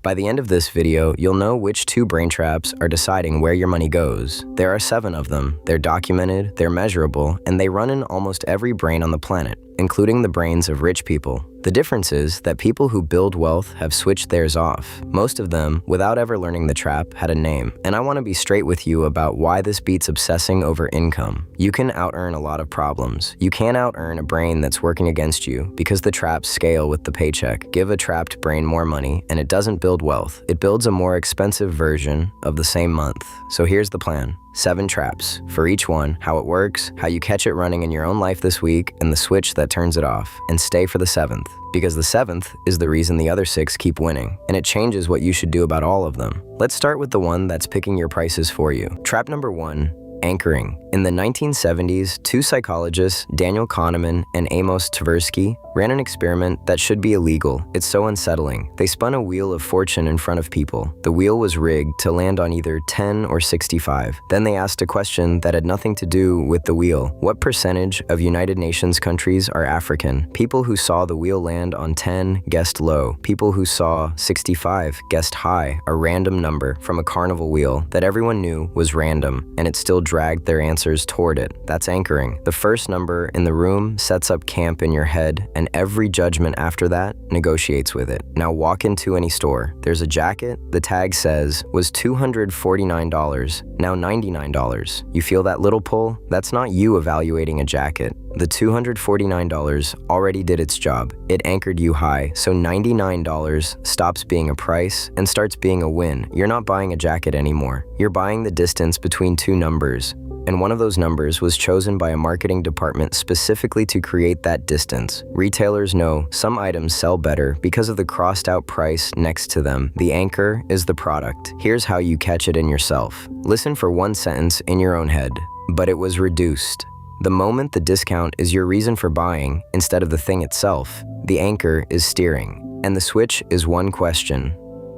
By the end of this video, you'll know which 2 brain traps are deciding where your money goes. There are 7 of them. They're documented, they're measurable, and they run in almost every brain on the planet, including the brains of rich people. The difference is that people who build wealth have switched theirs off. Most of them, without ever learning the trap, had a name. And I want to be straight with you about why this beats obsessing over income. You can out-earn a lot of problems. You can't out-earn a brain that's working against you because the traps scale with the paycheck. Give a trapped brain more money, and it doesn't build wealth. It builds a more expensive version of the same month. So here's the plan. 7 traps. For each one, how it works, how you catch it running in your own life this week, and the switch that turns it off. And stay for the 7th. Because the 7th is the reason the other 6 keep winning, and it changes what you should do about all of them. Let's start with the one that's picking your prices for you. Trap number 1, anchoring. In the 1970s, 2 psychologists, Daniel Kahneman and Amos Tversky, ran an experiment that should be illegal. It's so unsettling. They spun a wheel of fortune in front of people. The wheel was rigged to land on either 10 or 65. Then they asked a question that had nothing to do with the wheel. What percentage of United Nations countries are African? People who saw the wheel land on 10 guessed low. People who saw 65 guessed high, a random number from a carnival wheel that everyone knew was random, and it still dragged their answers toward it. That's anchoring. The first number in the room sets up camp in your head, and every judgment after that negotiates with it. Now walk into any store. There's a jacket. The tag says was $249, now $99. You feel that little pull? That's not you evaluating a jacket. The $249 already did its job. It anchored you high, so $99 stops being a price and starts being a win. You're not buying a jacket anymore. You're buying the distance between 2 numbers. And one of those numbers was chosen by a marketing department specifically to create that distance. Retailers know some items sell better because of the crossed out price next to them. The anchor is the product. Here's how you catch it in yourself. Listen for one sentence in your own head. But it was reduced. The moment the discount is your reason for buying instead of the thing itself, the anchor is steering. And the switch is one question.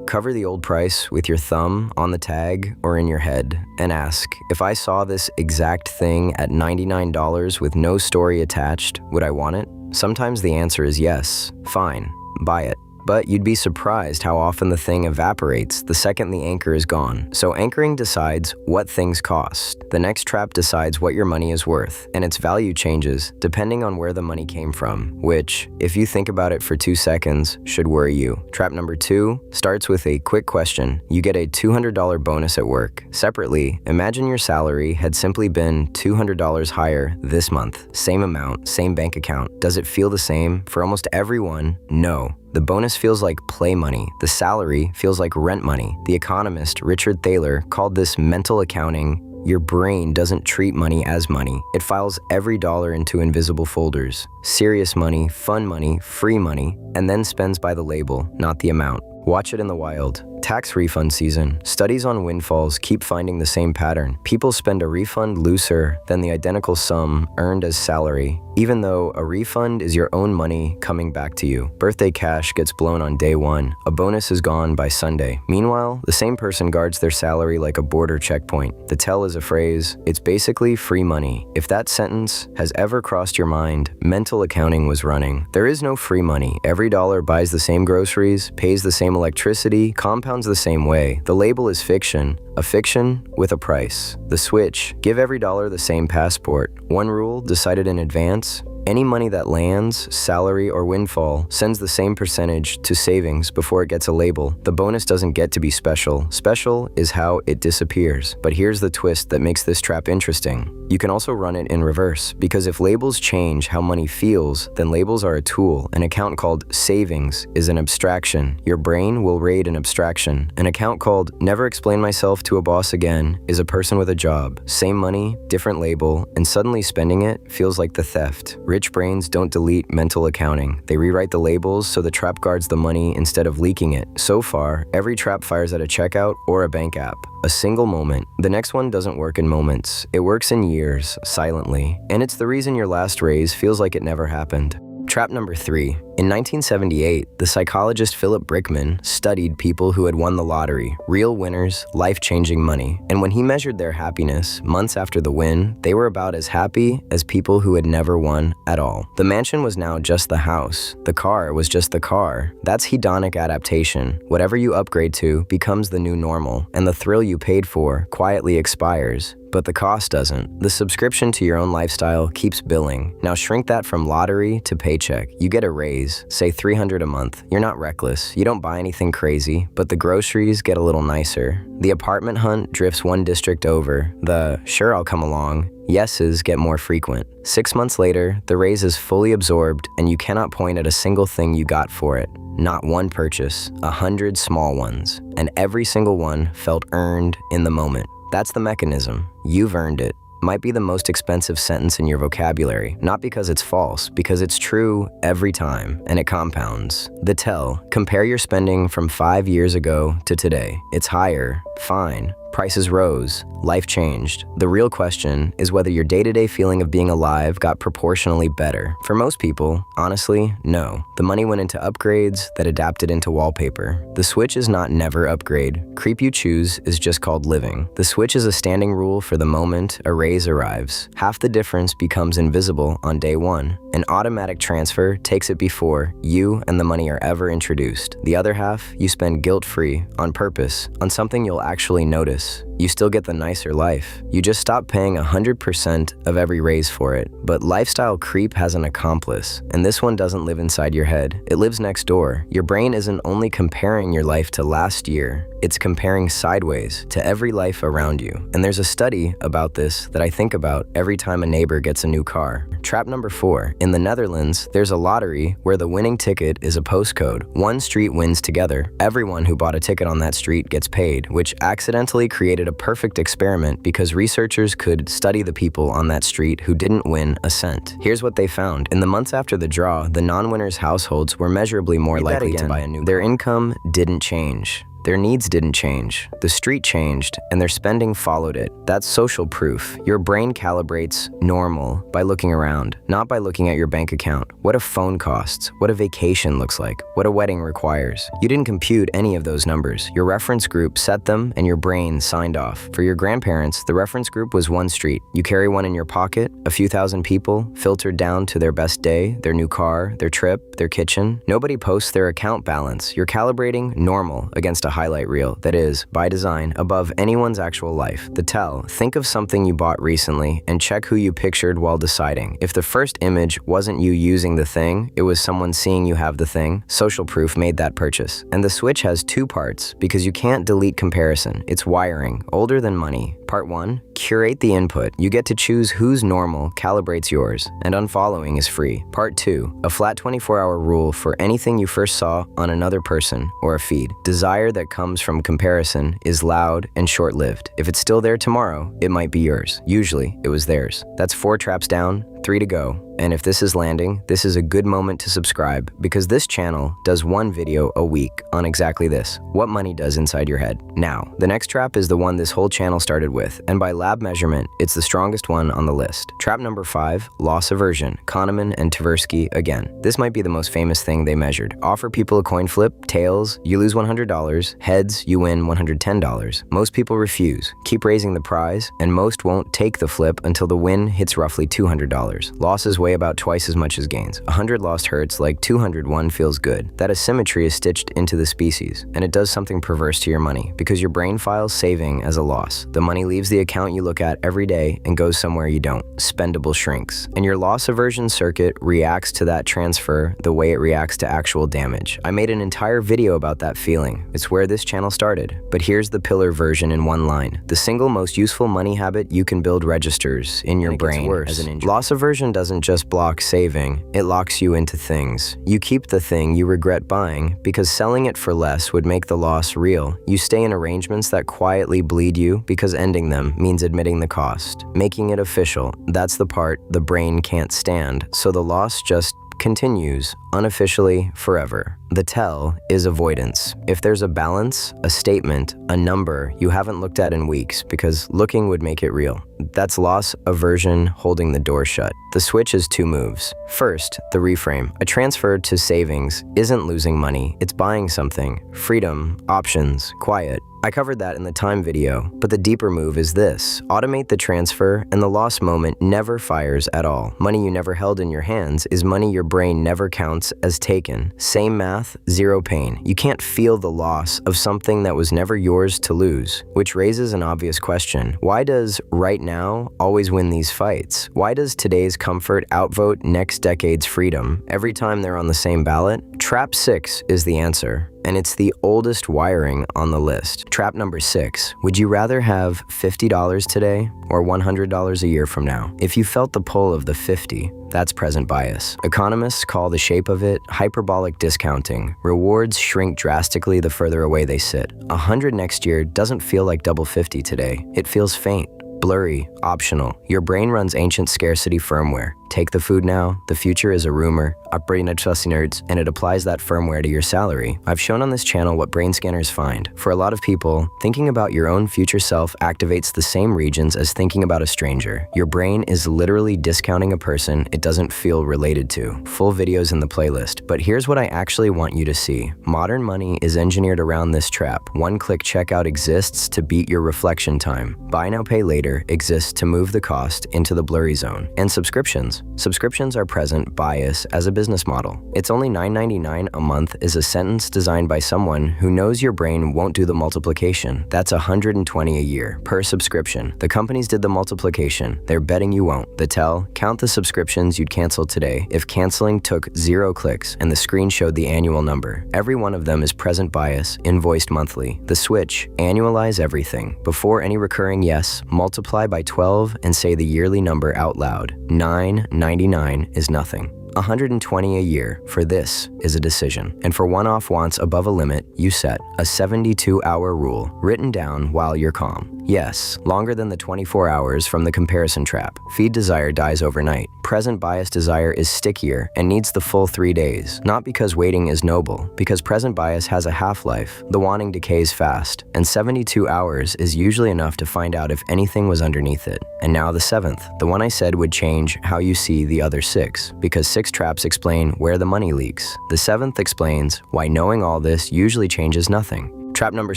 Cover the old price with your thumb on the tag or in your head and ask, if I saw this exact thing at $99 with no story attached, would I want it? Sometimes the answer is yes. Fine, buy it. But you'd be surprised how often the thing evaporates the second the anchor is gone. So anchoring decides what things cost. The next trap decides what your money is worth, and its value changes depending on where the money came from, which, if you think about it for 2 seconds, should worry you. Trap number 2 starts with a quick question. You get a $200 bonus at work. Separately, imagine your salary had simply been $200 higher this month. Same amount, same bank account. Does it feel the same? For almost everyone, no. The bonus feels like play money. The salary feels like rent money. The economist Richard Thaler called this mental accounting. Your brain doesn't treat money as money. It files every dollar into invisible folders. Serious money, fun money, free money, and then spends by the label, not the amount. Watch it in the wild. Tax refund season. Studies on windfalls keep finding the same pattern. People spend a refund looser than the identical sum earned as salary, even though a refund is your own money coming back to you. Birthday cash gets blown on day 1. A bonus is gone by Sunday. Meanwhile, the same person guards their salary like a border checkpoint. The tell is a phrase. It's basically free money. If that sentence has ever crossed your mind, mental accounting was running. There is no free money. Every dollar buys the same groceries, pays the same electricity, compounds the same way. The label is fiction, a fiction with a price. The switch, give every dollar the same passport. One rule decided in advance. Any money that lands, salary or windfall, sends the same percentage to savings before it gets a label. The bonus doesn't get to be special. Special is how it disappears. But here's the twist that makes this trap interesting. You can also run it in reverse, because if labels change how money feels, then labels are a tool. An account called savings is an abstraction. Your brain will raid an abstraction. An account called never explain myself to a boss again is a person with a job. Same money, different label, and suddenly spending it feels like the theft. Rich brains don't delete mental accounting. They rewrite the labels so the trap guards the money instead of leaking it. So far, every trap fires at a checkout or a bank app. A single moment. The next one doesn't work in moments. It works in years, silently. And it's the reason your last raise feels like it never happened. Trap number 3. In 1978, the psychologist Philip Brickman studied people who had won the lottery, real winners, life-changing money. And when he measured their happiness, months after the win, they were about as happy as people who had never won at all. The mansion was now just the house. The car was just the car. That's hedonic adaptation. Whatever you upgrade to becomes the new normal, and the thrill you paid for quietly expires. But the cost doesn't. The subscription to your own lifestyle keeps billing. Now shrink that from lottery to paycheck. You get a raise, say $300 a month. You're not reckless. You don't buy anything crazy, but the groceries get a little nicer. The apartment hunt drifts one district over. The "sure, I'll come along" yeses get more frequent. 6 months later, the raise is fully absorbed and you cannot point at a single thing you got for it. Not one purchase, 100 small ones. And every single one felt earned in the moment. That's the mechanism. You've earned it. Might be the most expensive sentence in your vocabulary, not because it's false, because it's true every time, and it compounds. The tell: compare your spending from 5 years ago to today. It's higher, fine. Prices rose, life changed. The real question is whether your day-to-day feeling of being alive got proportionally better. For most people, honestly, no. The money went into upgrades that adapted into wallpaper. The switch is not never upgrade. Creep you choose is just called living. The switch is a standing rule for the moment a raise arrives. Half the difference becomes invisible on day one. An automatic transfer takes it before you and the money are ever introduced. The other half, you spend guilt-free, on purpose, on something you'll actually notice. You still get the nicer life. You just stop paying 100% of every raise for it. But lifestyle creep has an accomplice, and this one doesn't live inside your head. It lives next door. Your brain isn't only comparing your life to last year, it's comparing sideways to every life around you. And there's a study about this that I think about every time a neighbor gets a new car. Trap number 4. In the Netherlands, there's a lottery where the winning ticket is a postcode. One street wins together. Everyone who bought a ticket on that street gets paid, which accidentally created a perfect experiment because researchers could study the people on that street who didn't win a cent. Here's what they found. In the months after the draw, the non-winners' households were measurably more likely to buy a new car. Their income didn't change. Their needs didn't change. The street changed, and their spending followed it. That's social proof. Your brain calibrates normal by looking around, not by looking at your bank account. What a phone costs, what a vacation looks like, what a wedding requires. You didn't compute any of those numbers. Your reference group set them, and your brain signed off. For your grandparents, the reference group was one street. You carry one in your pocket, a few thousand people, filtered down to their best day, their new car, their trip, their kitchen. Nobody posts their account balance. You're calibrating normal against a highlight reel that is, by design, above anyone's actual life. The tell: think of something you bought recently and check who you pictured while deciding. If the first image wasn't you using the thing, it was someone seeing you have the thing, social proof made that purchase. And the switch has 2 parts because you can't delete comparison. It's wiring, older than money. Part 1, curate the input. You get to choose whose normal calibrates yours, and unfollowing is free. Part 2, a flat 24-hour rule for anything you first saw on another person or a feed. Desire that comes from comparison is loud and short-lived. If it's still there tomorrow, it might be yours. Usually, it was theirs. That's 4 traps down, 3 to go. And if this is landing, this is a good moment to subscribe because this channel does 1 video a week on exactly this, what money does inside your head. Now, the next trap is the one this whole channel started with, and by lab measurement, it's the strongest one on the list. Trap number 5, loss aversion, Kahneman and Tversky again. This might be the most famous thing they measured. Offer people a coin flip, tails, you lose $100, heads, you win $110. Most people refuse, keep raising the prize, and most won't take the flip until the win hits roughly $200. Losses weigh about twice as much as gains. 100 lost hurts like 200 won feels good. That asymmetry is stitched into the species, and it does something perverse to your money because your brain files saving as a loss. The money leaves the account you look at every day and goes somewhere you don't. Spendable shrinks. And your loss aversion circuit reacts to that transfer the way it reacts to actual damage. I made an entire video about that feeling. It's where this channel started. But here's the pillar version in 1 line. The single most useful money habit you can build registers in your brain as an injury. Loss aversion doesn't just block saving, it locks you into things. You keep the thing you regret buying because selling it for less would make the loss real. You stay in arrangements that quietly bleed you because ending them means admitting the cost. Making it official, that's the part the brain can't stand, so the loss just continues unofficially forever. The tell is avoidance. If there's a balance, a statement, a number you haven't looked at in weeks because looking would make it real, that's loss, aversion, holding the door shut. The switch is 2 moves. First, the reframe. A transfer to savings isn't losing money, it's buying something. Freedom, options, quiet. I covered that in the time video, but the deeper move is this. Automate the transfer and the loss moment never fires at all. Money you never held in your hands is money your brain never counts as taken. Same math, zero pain. You can't feel the loss of something that was never yours to lose, which raises an obvious question. Why does right now always win these fights? Why does today's comfort outvote next decade's freedom every time they're on the same ballot? Trap 6 is the answer, and it's the oldest wiring on the list. Trap number 6. Would you rather have $50 today or $100 a year from now? If you felt the pull of the 50, that's present bias. Economists call the shape of it hyperbolic discounting. Rewards shrink drastically the further away they sit. 100 next year doesn't feel like double 50 today. It feels faint, blurry, optional. Your brain runs ancient scarcity firmware. Take the food now, the future is a rumor, and it applies that firmware to your salary. I've shown on this channel what brain scanners find. For a lot of people, thinking about your own future self activates the same regions as thinking about a stranger. Your brain is literally discounting a person it doesn't feel related to. Full videos in the playlist, but here's what I actually want you to see. Modern money is engineered around this trap. One-click checkout exists to beat your reflection time. Buy now, pay later exists to move the cost into the blurry zone. And subscriptions. Subscriptions are present bias as a business model. It's only $9.99 a month is a sentence designed by someone who knows your brain won't do the multiplication. That's $120 a year per subscription. The companies did the multiplication. They're betting you won't. The tell, count the subscriptions you'd cancel today if canceling took 0 clicks and the screen showed the annual number. Every one of them is present bias, invoiced monthly. The switch, annualize everything. Before any recurring yes, multiply by 12 and say the yearly number out loud. $9.99 is nothing. $120 a year for this is a decision. And for one-off wants above a limit, you set a 72-hour rule written down while you're calm. Yes, longer than the 24 hours from the comparison trap. Feed desire dies overnight. Present bias desire is stickier and needs the full 3 days. Not because waiting is noble, because present bias has a half-life. The wanting decays fast, and 72 hours is usually enough to find out if anything was underneath it. And now the 7th, the one I said would change how you see the other 6, because 6 traps explain where the money leaks. The 7th explains why knowing all this usually changes nothing. Trap number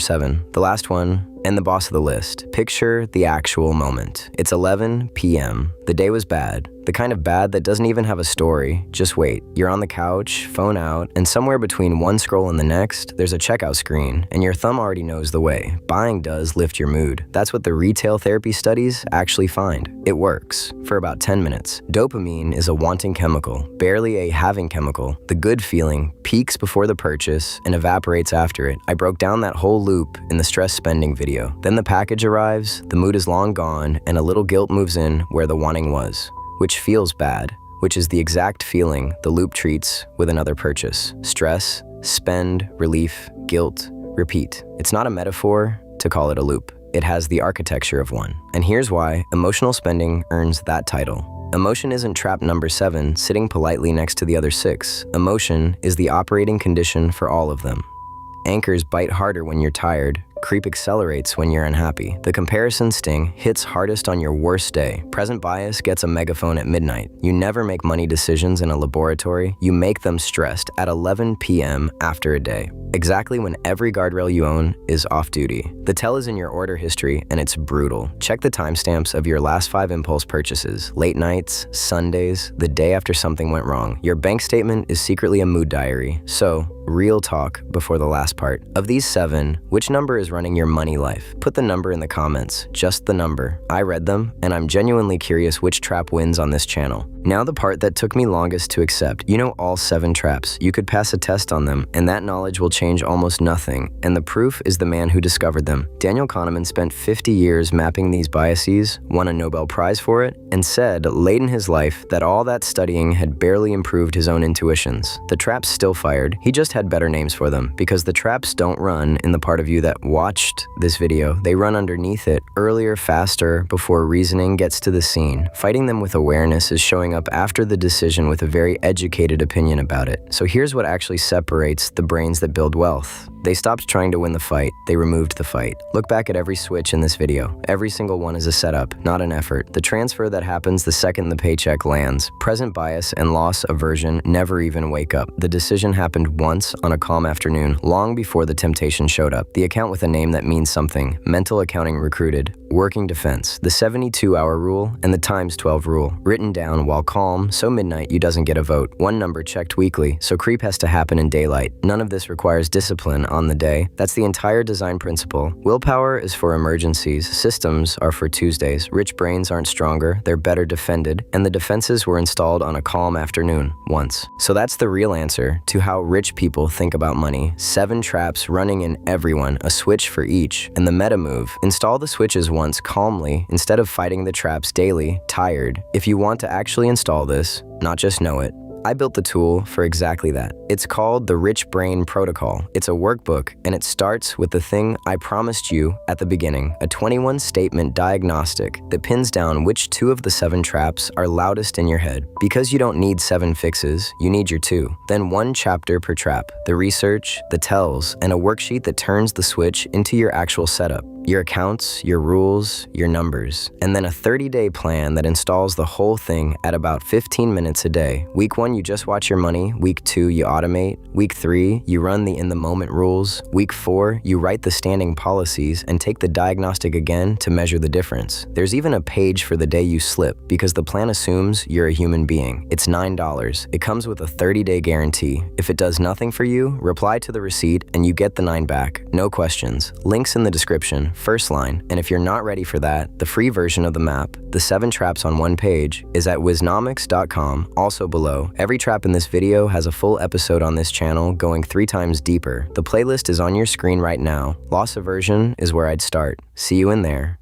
7, the last one, and the boss of the list. Picture the actual moment. It's 11 p.m. The day was bad. The kind of bad that doesn't even have a story. Just wait. You're on the couch, phone out, and somewhere between one scroll and the next, there's a checkout screen, and your thumb already knows the way. Buying does lift your mood. That's what the retail therapy studies actually find. It works for about 10 minutes. Dopamine is a wanting chemical, barely a having chemical. The good feeling peaks before the purchase and evaporates after it. I broke down that whole loop in the stress spending video. Then the package arrives, the mood is long gone, and a little guilt moves in where the wanting was, which feels bad, which is the exact feeling the loop treats with another purchase. Stress, spend, relief, guilt, repeat. It's not a metaphor to call it a loop. It has the architecture of one. And here's why emotional spending earns that title. Emotion isn't trap number 7 sitting politely next to the other 6. Emotion is the operating condition for all of them. Anchors bite harder when you're tired. Creep accelerates when you're unhappy. The comparison sting hits hardest on your worst day. Present bias gets a megaphone at midnight. You never make money decisions in a laboratory. You make them stressed at 11 p.m. after a day. Exactly when every guardrail you own is off duty. The tell is in your order history, and it's brutal. Check the timestamps of your last 5 impulse purchases. Late nights, Sundays, the day after something went wrong. Your bank statement is secretly a mood diary. So, real talk before the last part. Of these 7, which number is running your money life? Put the number in the comments, just the number. I read them, and I'm genuinely curious which trap wins on this channel. Now the part that took me longest to accept. You know all 7 traps. You could pass a test on them, and that knowledge will change almost nothing, and the proof is the man who discovered them. Daniel Kahneman spent 50 years mapping these biases, won a Nobel Prize for it, and said late in his life that all that studying had barely improved his own intuitions. The traps still fired. He just had better names for them, because the traps don't run in the part of you that watched this video. They run underneath it, earlier, faster, before reasoning gets to the scene. Fighting them with awareness is showing showing up after the decision with a very educated opinion about it. So here's what actually separates the brains that build wealth. They stopped trying to win the fight, they removed the fight. Look back at every switch in this video. Every single one is a setup, not an effort. The transfer that happens the second the paycheck lands. Present bias and loss aversion never even wake up. The decision happened once on a calm afternoon, long before the temptation showed up. The account with a name that means something. Mental accounting recruited. Working defense. The 72-hour rule and the times 12 rule. Written down while calm, so midnight you doesn't get a vote. One number checked weekly, so creep has to happen in daylight. None of this requires discipline on the day. That's the entire design principle. Willpower is for emergencies. Systems are for Tuesdays. Rich brains aren't stronger, they're better defended, and the defenses were installed on a calm afternoon, once. So that's the real answer to how rich people think about money. 7 traps running in everyone, a switch for each. And the meta move, install the switches once calmly instead of fighting the traps daily, tired. If you want to actually install this, not just know it, I built the tool for exactly that. It's called the Rich Brain Protocol. It's a workbook, and it starts with the thing I promised you at the beginning, a 21-statement diagnostic that pins down which 2 of the 7 traps are loudest in your head. Because you don't need 7 fixes, you need your 2. Then 1 chapter per trap, the research, the tells, and a worksheet that turns the switch into your actual setup. Your accounts, your rules, your numbers, and then a 30-day plan that installs the whole thing at about 15 minutes a day. Week 1, you just watch your money. Week 2, you automate. Week 3, you run the in-the-moment rules. Week 4, you write the standing policies and take the diagnostic again to measure the difference. There's even a page for the day you slip because the plan assumes you're a human being. It's $9. It comes with a 30-day guarantee. If it does nothing for you, reply to the receipt and you get the 9 back. No questions. Links in the description. First line, and if you're not ready for that, the free version of the map, the 7 traps on 1 page, is at Wiznomics.com, also below. Every trap in this video has a full episode on this channel going 3 times deeper. The playlist is on your screen right now. Loss aversion is where I'd start. See you in there.